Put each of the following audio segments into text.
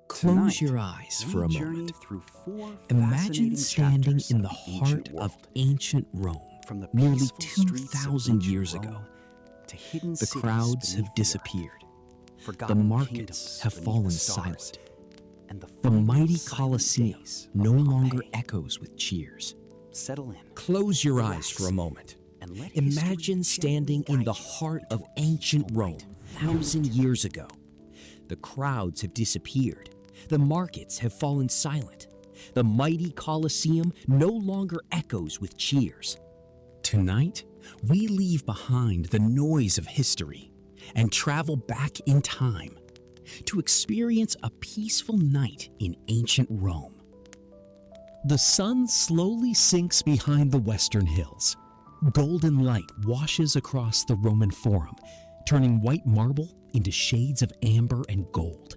Close your eyes for a moment. Imagine standing in the heart of ancient Rome, nearly 2,000 years ago. The crowds have disappeared. The markets have fallen silent. The mighty Colosseum no longer echoes with cheers. Close your eyes for a moment. Imagine standing in the heart of ancient Rome 1,000 years ago. The crowds have disappeared. The markets have fallen silent. The mighty Colosseum no longer echoes with cheers. Tonight, we leave behind the noise of history and travel back in time to experience a peaceful night in ancient Rome. The sun slowly sinks behind the western hills. Golden light washes across the Roman Forum, turning white marble into shades of amber and gold.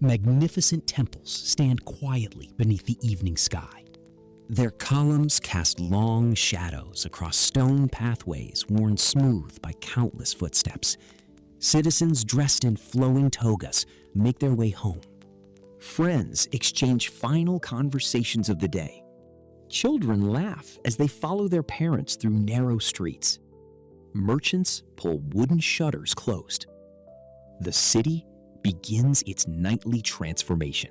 Magnificent temples stand quietly beneath the evening sky. Their columns cast long shadows across stone pathways worn smooth by countless footsteps. Citizens dressed in flowing togas make their way home. Friends exchange final conversations of the day. Children laugh as they follow their parents through narrow streets. Merchants pull wooden shutters closed. The city begins its nightly transformation.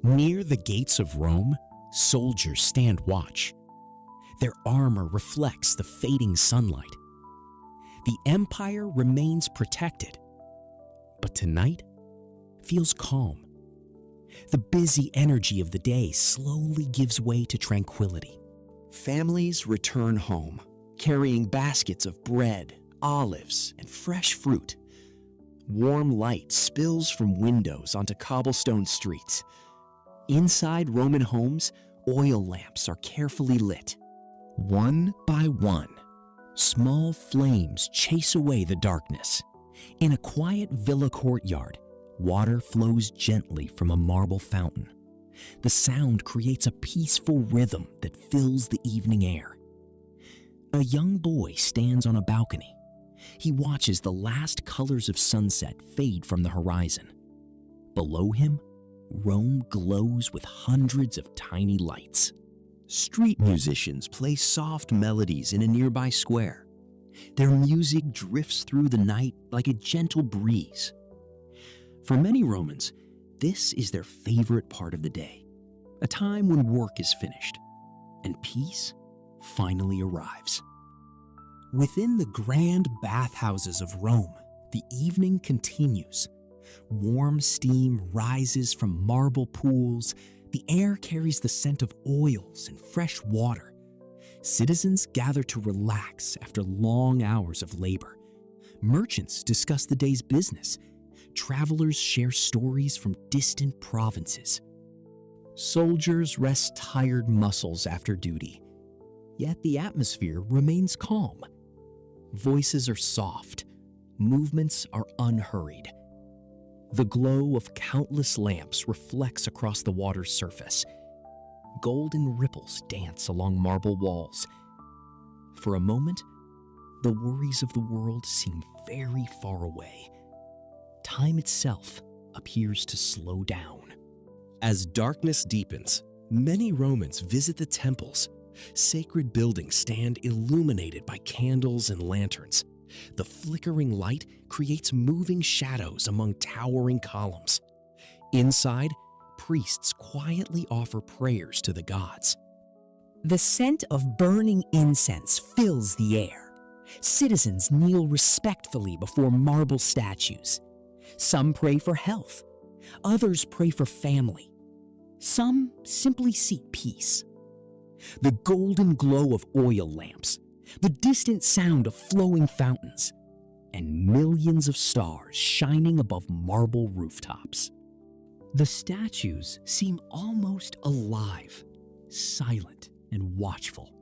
Near the gates of Rome, soldiers stand watch. Their armor reflects the fading sunlight. The empire remains protected, but tonight feels calm. The busy energy of the day slowly gives way to tranquility. Families return home, carrying baskets of bread, olives, and fresh fruit. Warm light spills from windows onto cobblestone streets. Inside Roman homes, oil lamps are carefully lit. One by one, small flames chase away the darkness. In a quiet villa courtyard, water flows gently from a marble fountain. The sound creates a peaceful rhythm that fills the evening air. A young boy stands on a balcony. He watches the last colors of sunset fade from the horizon. Below him, Rome glows with hundreds of tiny lights. Street musicians play soft melodies in a nearby square. Their music drifts through the night like a gentle breeze. For many Romans, this is their favorite part of the day, a time when work is finished and peace finally arrives. Within the grand bathhouses of Rome, the evening continues. Warm steam rises from marble pools. The air carries the scent of oils and fresh water. Citizens gather to relax after long hours of labor. Merchants discuss the day's business. Travelers share stories from distant provinces. Soldiers rest tired muscles after duty. Yet the atmosphere remains calm. Voices are soft. Movements are unhurried. The glow of countless lamps reflects across the water's surface. Golden ripples dance along marble walls. For a moment, the worries of the world seem very far away. Time itself appears to slow down. As darkness deepens, many Romans visit the temples. Sacred buildings stand illuminated by candles and lanterns. The flickering light creates moving shadows among towering columns. Inside, priests quietly offer prayers to the gods. The scent of burning incense fills the air. Citizens kneel respectfully before marble statues. Some pray for health. Others pray for family. Some simply seek peace. The golden glow of oil lamps, the distant sound of flowing fountains, and millions of stars shining above marble rooftops. The statues seem almost alive, silent and watchful.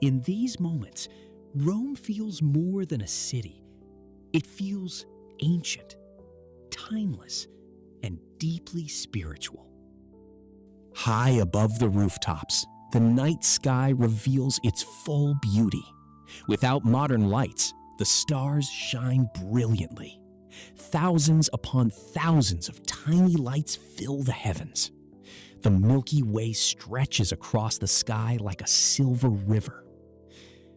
In these moments, Rome feels more than a city. It feels ancient, timeless, and deeply spiritual. High above the rooftops, the night sky reveals its full beauty. Without modern lights, the stars shine brilliantly. Thousands upon thousands of tiny lights fill the heavens. The Milky Way stretches across the sky like a silver river.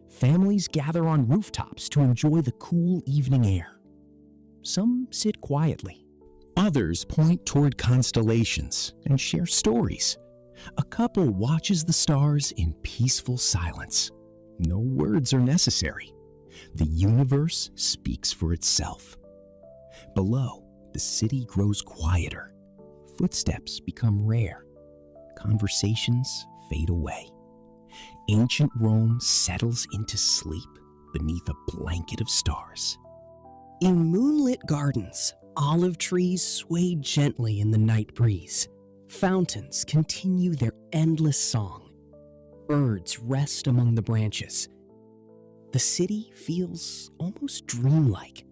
Families gather on rooftops to enjoy the cool evening air. Some sit quietly. Others point toward constellations and share stories. A couple watches the stars in peaceful silence. No words are necessary. The universe speaks for itself. Below, the city grows quieter. Footsteps become rare. Conversations fade away. Ancient Rome settles into sleep beneath a blanket of stars. In moonlit gardens, olive trees sway gently in the night breeze. Fountains continue their endless song. Birds rest among the branches. The city feels almost dreamlike.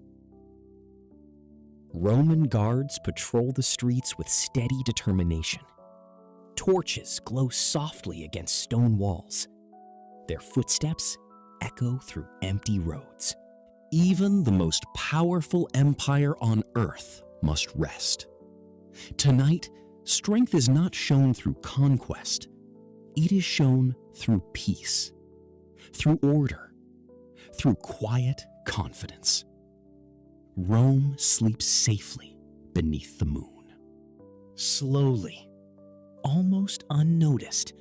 Roman guards patrol the streets with steady determination. Torches glow softly against stone walls. Their footsteps echo through empty roads. Even the most powerful empire on earth must rest. Tonight, strength is not shown through conquest. It is shown through peace, through order, through quiet confidence. Rome sleeps safely beneath the moon. Slowly, almost unnoticed,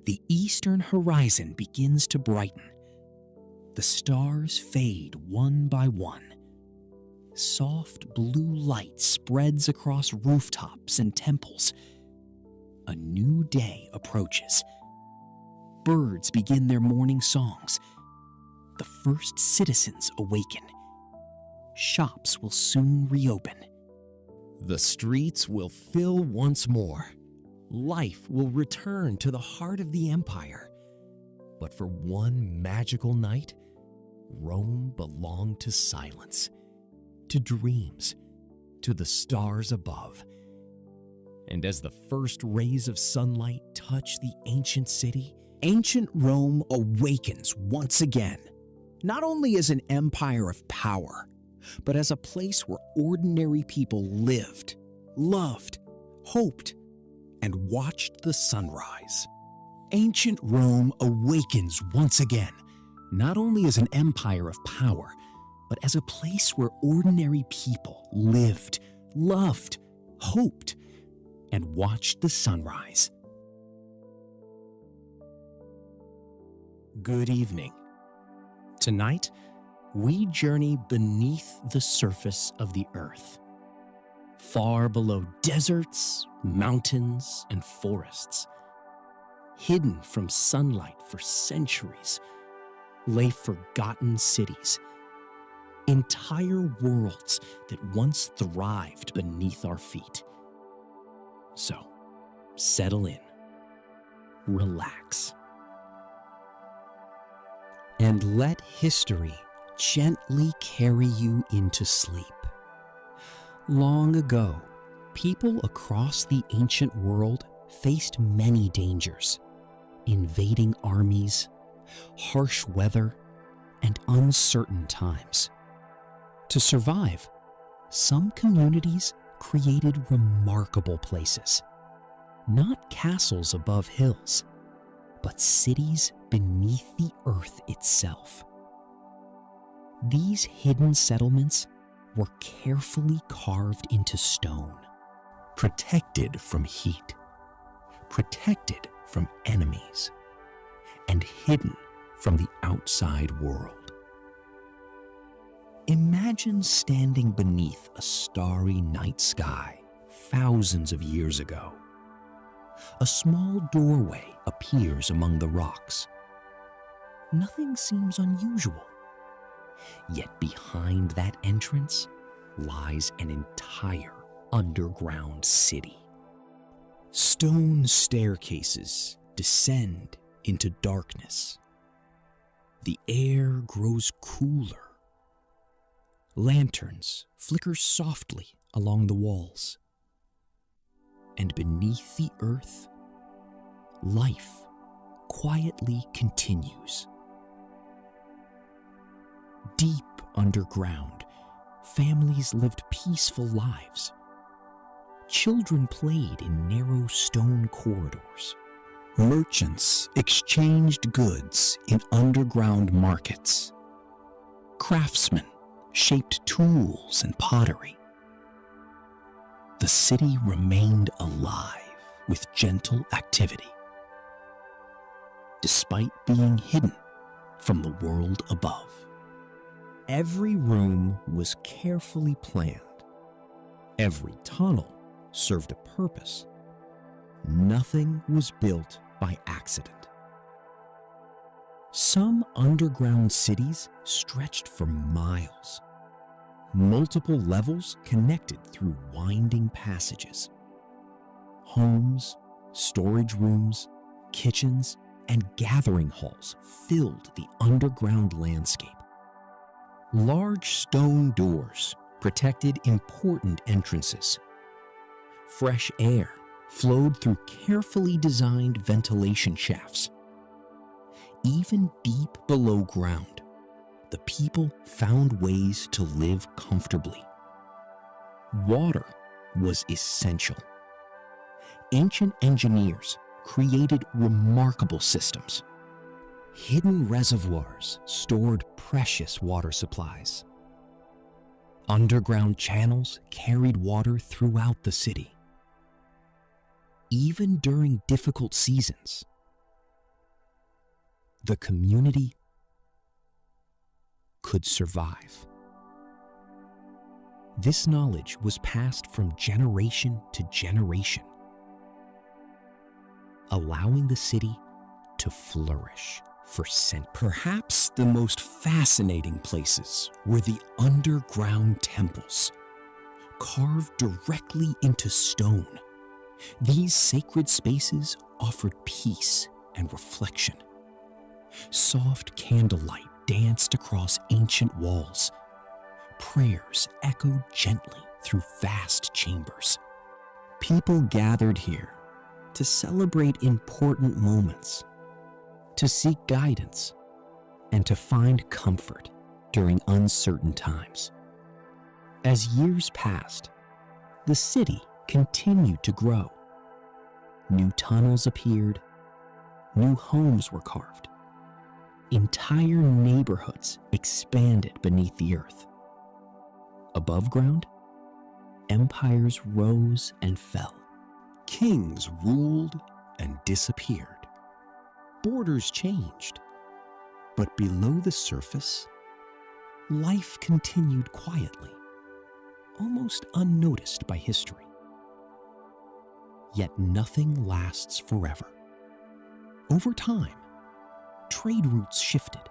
the eastern horizon begins to brighten. The stars fade one by one. Soft blue light spreads across rooftops and temples. A new day approaches. Birds begin their morning songs. The first citizens awaken. Shops will soon reopen. The streets will fill once more. Life will return to the heart of the empire. But for one magical night, Rome belonged to silence, to dreams, to the stars above. And as the first rays of sunlight touch the ancient city, ancient Rome awakens once again, not only as an empire of power, but as a place where ordinary people lived, loved, hoped, and watched the sunrise. Ancient Rome awakens once again, not only as an empire of power, but as a place where ordinary people lived, loved, hoped, and watched the sunrise. Good evening. Tonight, we journey beneath the surface of the earth. Far below deserts, mountains, and forests, hidden from sunlight for centuries, lay forgotten cities, entire worlds that once thrived beneath our feet. So, settle in, relax, and let history gently carry you into sleep. Long ago, people across the ancient world faced many dangers: invading armies, harsh weather, and uncertain times. To survive, some communities created remarkable places, not castles above hills, but cities beneath the earth itself. These hidden settlements were carefully carved into stone, protected from heat, protected from enemies, and hidden from the outside world. Imagine standing beneath a starry night sky thousands of years ago. A small doorway appears among the rocks. Nothing seems unusual. Yet behind that entrance lies an entire underground city. Stone staircases descend into darkness. The air grows cooler. Lanterns flicker softly along the walls. And beneath the earth, life quietly continues. Deep underground, families lived peaceful lives. Children played in narrow stone corridors. Merchants exchanged goods in underground markets. Craftsmen shaped tools and pottery. The city remained alive with gentle activity, despite being hidden from the world above. Every room was carefully planned. Every tunnel served a purpose. Nothing was built by accident. Some underground cities stretched for miles. Multiple levels connected through winding passages. Homes, storage rooms, kitchens, and gathering halls filled the underground landscape. Large stone doors protected important entrances. Fresh air flowed through carefully designed ventilation shafts. Even deep below ground, the people found ways to live comfortably. Water was essential. Ancient engineers created remarkable systems. Hidden reservoirs stored precious water supplies. Underground channels carried water throughout the city. Even during difficult seasons, the community could survive. This knowledge was passed from generation to generation, allowing the city to flourish for centuries. Perhaps the most fascinating places were the underground temples, carved directly into stone. These sacred spaces offered peace and reflection. Soft candlelight danced across ancient walls. Prayers echoed gently through vast chambers. People gathered here to celebrate important moments, to seek guidance, and to find comfort during uncertain times. As years passed, the city continued to grow. New tunnels appeared, new homes were carved. Entire neighborhoods expanded beneath the earth. Above ground, empires rose and fell. Kings ruled and disappeared. Borders changed. But below the surface, life continued quietly, almost unnoticed by history. Yet nothing lasts forever. Over time, trade routes shifted.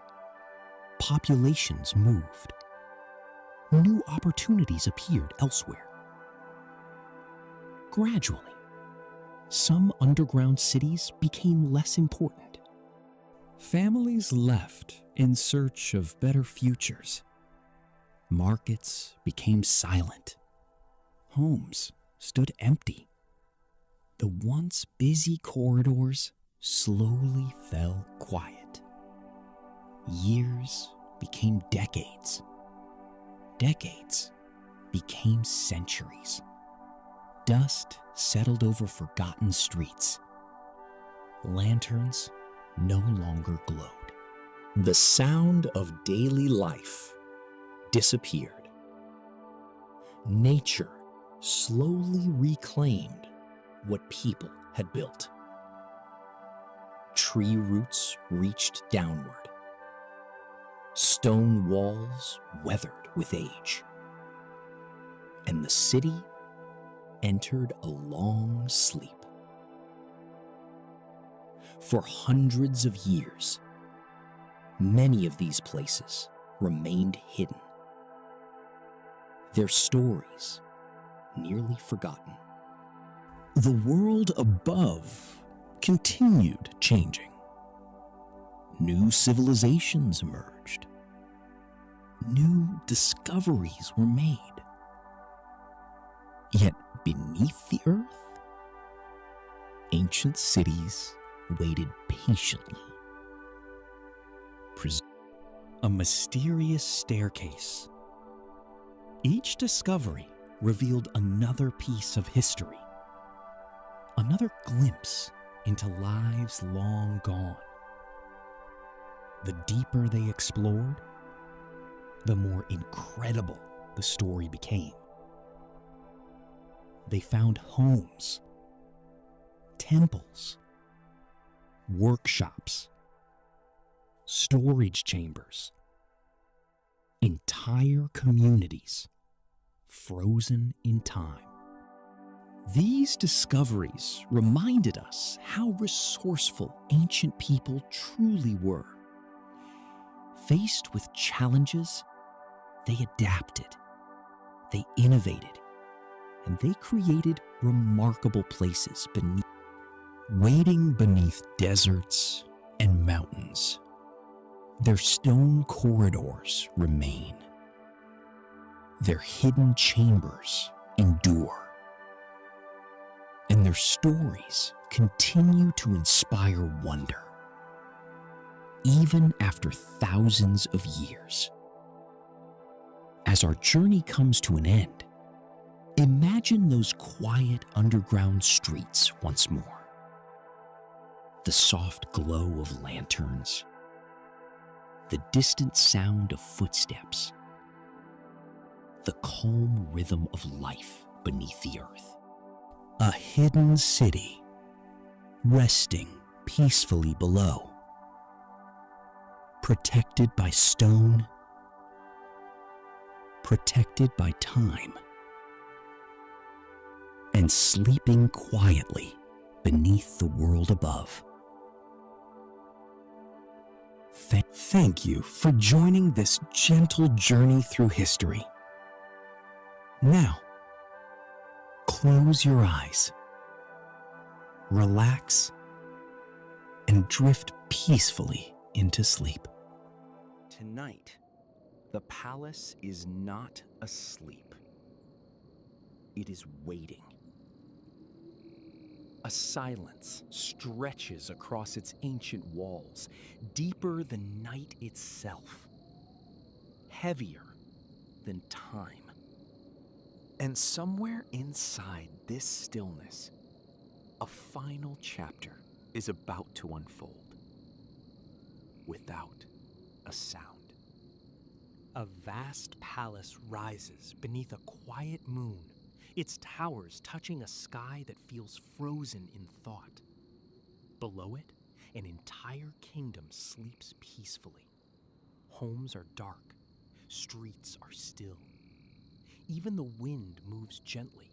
Populations moved. New opportunities appeared elsewhere. Gradually, some underground cities became less important. Families left in search of better futures. Markets became silent. Homes stood empty. The once busy corridors slowly fell quiet. Years became decades. Decades became centuries. Dust settled over forgotten streets. Lanterns no longer glowed. The sound of daily life disappeared. Nature slowly reclaimed what people had built. Tree roots reached downward. Stone walls weathered with age. And the city entered a long sleep. For hundreds of years, many of these places remained hidden, their stories nearly forgotten. The world above continued changing. New civilizations emerged. New discoveries were made. Yet beneath the earth, ancient cities waited patiently. A mysterious staircase Each discovery revealed another piece of history, another glimpse into lives long gone. The deeper they explored, the more incredible the story became. They found homes, temples, workshops, storage chambers, entire communities frozen in time. These discoveries reminded us how resourceful ancient people truly were. Faced with challenges, they adapted, they innovated, and they created remarkable places waiting beneath deserts and mountains. Their stone corridors remain. Their hidden chambers endure. And their stories continue to inspire wonder, even after thousands of years. As our journey comes to an end, imagine those quiet underground streets once more. The soft glow of lanterns, the distant sound of footsteps, the calm rhythm of life beneath the earth. A hidden city, resting peacefully below, protected by stone, protected by time, and sleeping quietly beneath the world above. Thank you for joining this gentle journey through history. Now, close your eyes, relax, and drift peacefully into sleep. Tonight, the palace is not asleep. It is waiting. A silence stretches across its ancient walls, deeper than night itself, heavier than time. And somewhere inside this stillness, a final chapter is about to unfold, without a sound. A vast palace rises beneath a quiet moon, its towers touching a sky that feels frozen in thought. Below it, an entire kingdom sleeps peacefully. Homes are dark, streets are still. Even the wind moves gently,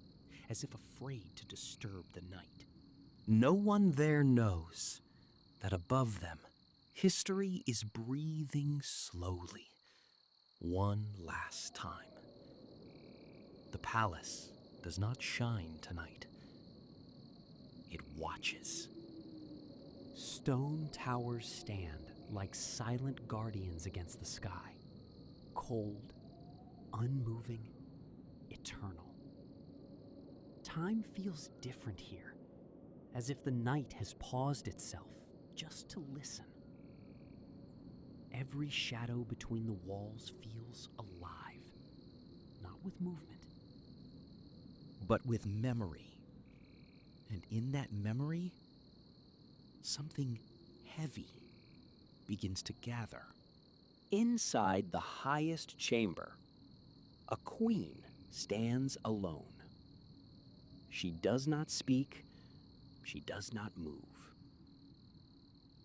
as if afraid to disturb the night. No one there knows that above them, history is breathing slowly, one last time. The palace does not shine tonight. It watches. Stone towers stand like silent guardians against the sky, cold, unmoving, eternal. Time feels different here, as if the night has paused itself just to listen. Every shadow between the walls feels alive, not with movement, but with memory. And in that memory, something heavy begins to gather. Inside the highest chamber, a queen stands alone. She does not speak, she does not move.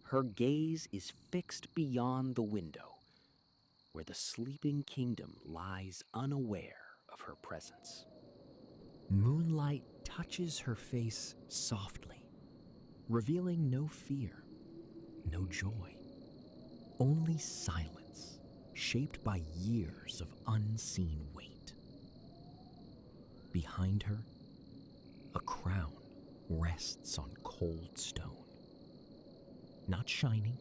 Her gaze is fixed beyond the window, where the sleeping kingdom lies unaware of her presence. Moonlight touches her face softly, revealing no fear, no joy, only silence shaped by years of unseen weight. Behind her, a crown rests on cold stone, not shining,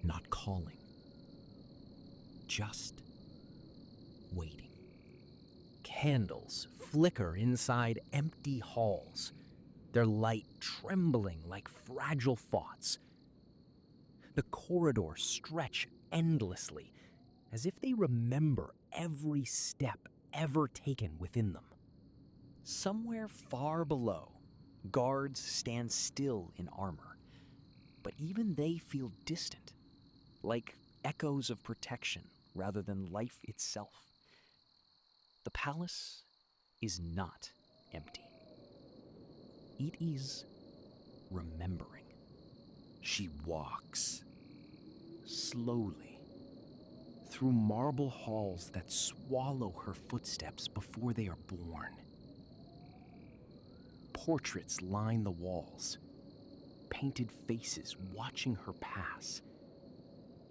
not calling, just waiting. Candles flicker inside empty halls, their light trembling like fragile thoughts. The corridors stretch endlessly, as if they remember every step ever taken within them. Somewhere far below, guards stand still in armor, but even they feel distant, like echoes of protection rather than life itself. The palace is not empty. It is remembering. She walks slowly through marble halls that swallow her footsteps before they are born. Portraits line the walls, painted faces watching her pass.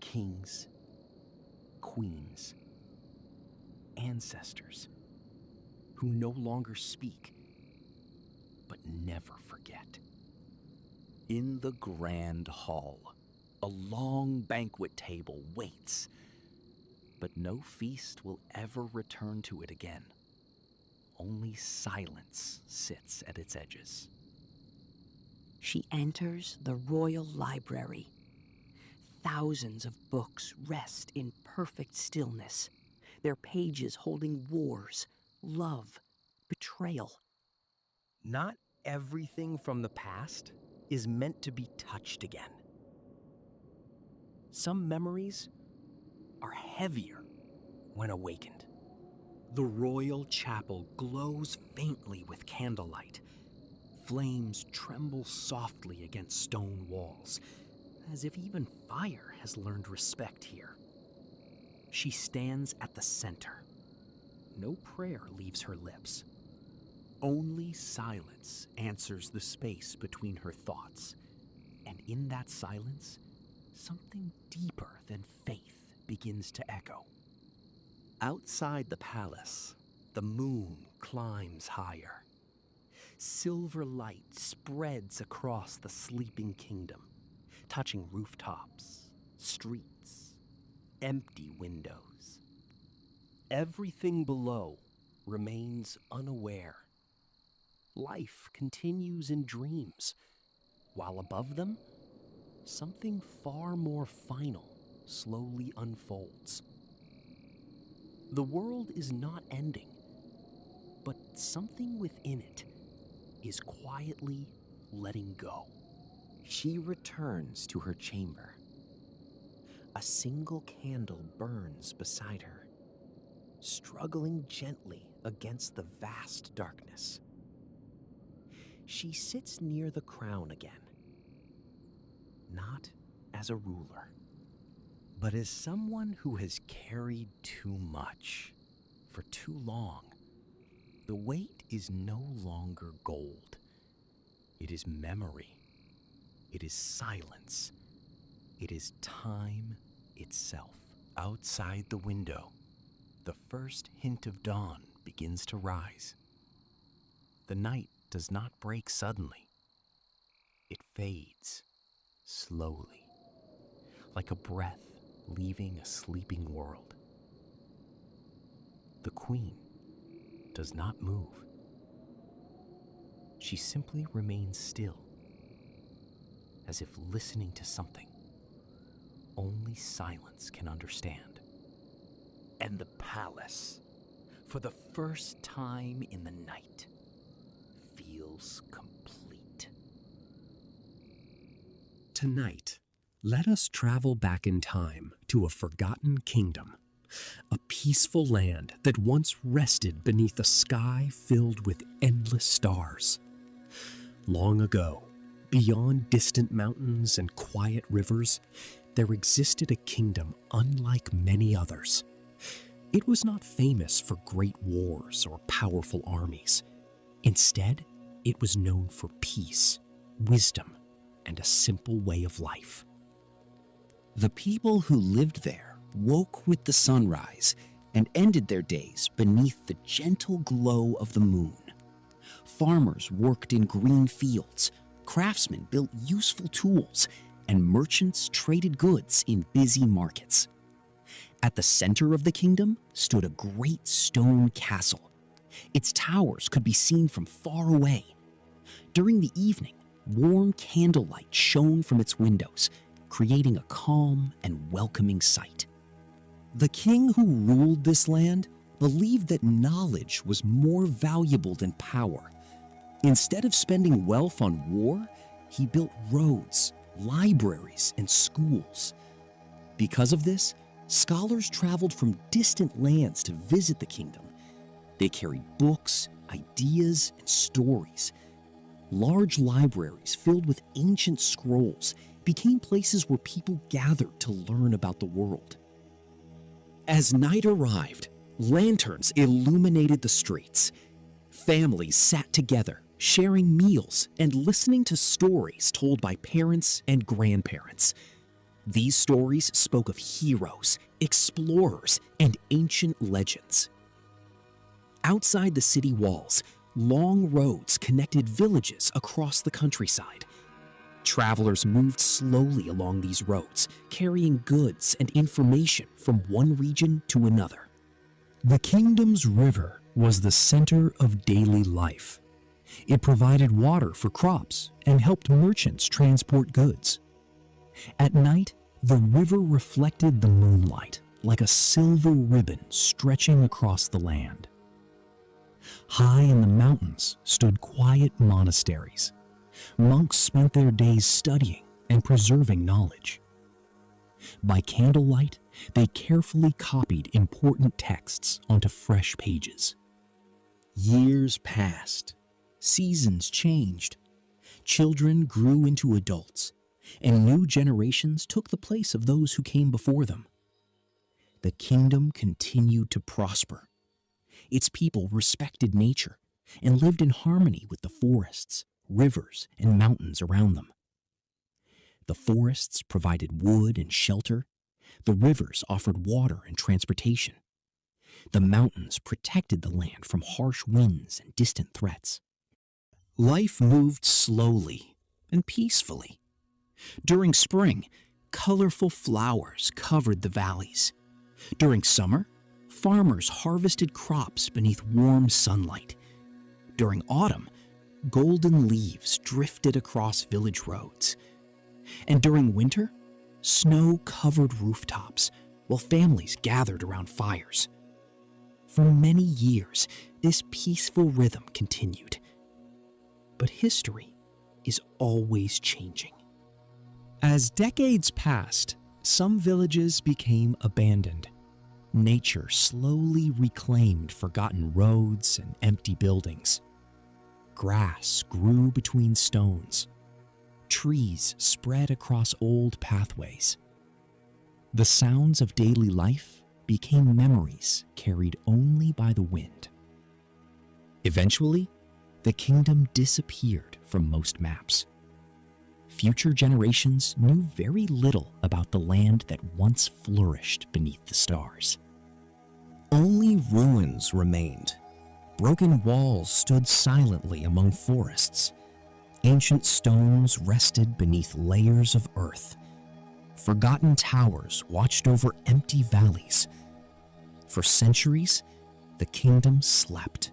Kings, queens, ancestors who no longer speak but never forget. In the grand hall, a long banquet table waits, but no feast will ever return to it again. Only silence sits at its edges. She enters the royal library. Thousands of books rest in perfect stillness, their pages holding wars, love, betrayal. Not everything from the past is meant to be touched again. Some memories are heavier when awakened. The royal chapel glows faintly with candlelight. Flames tremble softly against stone walls, as if even fire has learned respect here. She stands at the center. No prayer leaves her lips. Only silence answers the space between her thoughts. And in that silence, something deeper than faith begins to echo. Outside the palace, the moon climbs higher. Silver light spreads across the sleeping kingdom, touching rooftops, streets, empty windows. Everything below remains unaware. Life continues in dreams, while above them, something far more final slowly unfolds. The world is not ending, but something within it is quietly letting go. She returns to her chamber. A single candle burns beside her, struggling gently against the vast darkness. She sits near the crown again, not as a ruler, but as someone who has carried too much for too long. The weight is no longer gold. It is memory. It is silence. It is time itself. Outside the window, the first hint of dawn begins to rise. The night does not break suddenly. It fades slowly, like a breath leaving a sleeping world. The queen does not move. She simply remains still, as if listening to something only silence can understand. And the palace, for the first time in the night, feels complete. Tonight, let us travel back in time to a forgotten kingdom, a peaceful land that once rested beneath a sky filled with endless stars. Long ago, beyond distant mountains and quiet rivers, there existed a kingdom unlike many others. It was not famous for great wars or powerful armies. Instead, it was known for peace, wisdom, and a simple way of life. The people who lived there woke with the sunrise and ended their days beneath the gentle glow of the moon. Farmers worked in green fields, craftsmen built useful tools, and merchants traded goods in busy markets. At the center of the kingdom stood a great stone castle. Its towers could be seen from far away. During the evening, warm candlelight shone from its windows, creating a calm and welcoming sight. The king who ruled this land believed that knowledge was more valuable than power. Instead of spending wealth on war, he built roads, libraries, and schools. Because of this, scholars traveled from distant lands to visit the kingdom. They carried books, ideas, and stories. Large libraries filled with ancient scrolls became places where people gathered to learn about the world. As night arrived, lanterns illuminated the streets. Families sat together, sharing meals and listening to stories told by parents and grandparents. These stories spoke of heroes, explorers, and ancient legends. Outside the city walls, long roads connected villages across the countryside. Travelers moved slowly along these roads, carrying goods and information from one region to another. The kingdom's river was the center of daily life. It provided water for crops and helped merchants transport goods. At night, the river reflected the moonlight like a silver ribbon stretching across the land. High in the mountains stood quiet monasteries. Monks spent their days studying and preserving knowledge. By candlelight, they carefully copied important texts onto fresh pages. Years passed. Seasons changed. Children grew into adults, and new generations took the place of those who came before them. The kingdom continued to prosper. Its people respected nature and lived in harmony with the forests, rivers, and mountains around them. The forests provided wood and shelter. The rivers offered water and transportation. The mountains protected the land from harsh winds and distant threats. Life moved slowly and peacefully. During spring, colorful flowers covered the valleys. During summer, farmers harvested crops beneath warm sunlight. During autumn, golden leaves drifted across village roads. And during winter, snow covered rooftops while families gathered around fires. For many years, this peaceful rhythm continued. But history is always changing. As decades passed, some villages became abandoned. Nature slowly reclaimed forgotten roads and empty buildings. Grass grew between stones. Trees spread across old pathways. The sounds of daily life became memories carried only by the wind. Eventually, the kingdom disappeared from most maps. Future generations knew very little about the land that once flourished beneath the stars. Only ruins remained. Broken walls stood silently among forests. Ancient stones rested beneath layers of earth. Forgotten towers watched over empty valleys. For centuries, the kingdom slept.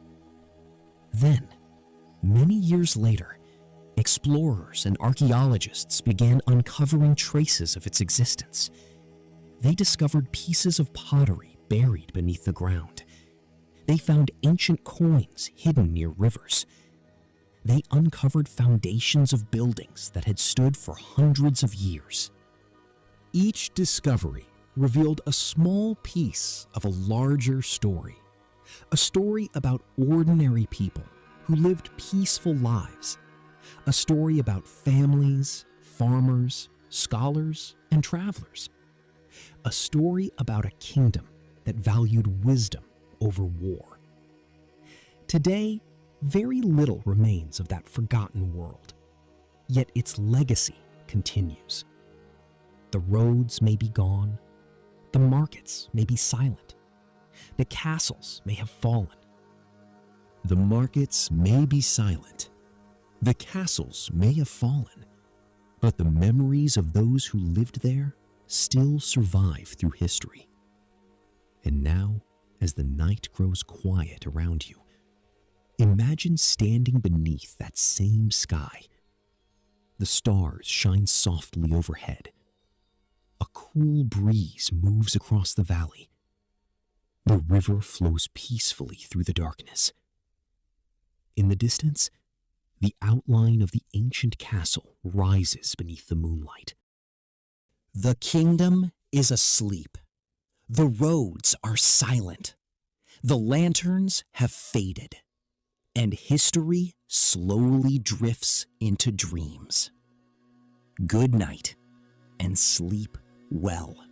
Then, many years later, explorers and archaeologists began uncovering traces of its existence. They discovered pieces of pottery buried beneath the ground. They found ancient coins hidden near rivers. They uncovered foundations of buildings that had stood for hundreds of years. Each discovery revealed a small piece of a larger story, a story about ordinary people who lived peaceful lives, a story about families, farmers, scholars, and travelers, a story about a kingdom that valued wisdom over war. Today, very little remains of that forgotten world, yet its legacy continues. The roads may be gone, the markets may be silent, the castles may have fallen. The markets may be silent, the castles may have fallen, but the memories of those who lived there still survive through history. And now, as the night grows quiet around you, imagine standing beneath that same sky. The stars shine softly overhead. A cool breeze moves across the valley. The river flows peacefully through the darkness. In the distance, the outline of the ancient castle rises beneath the moonlight. The kingdom is asleep. The roads are silent. The lanterns have faded, and history slowly drifts into dreams. Good night, and sleep well.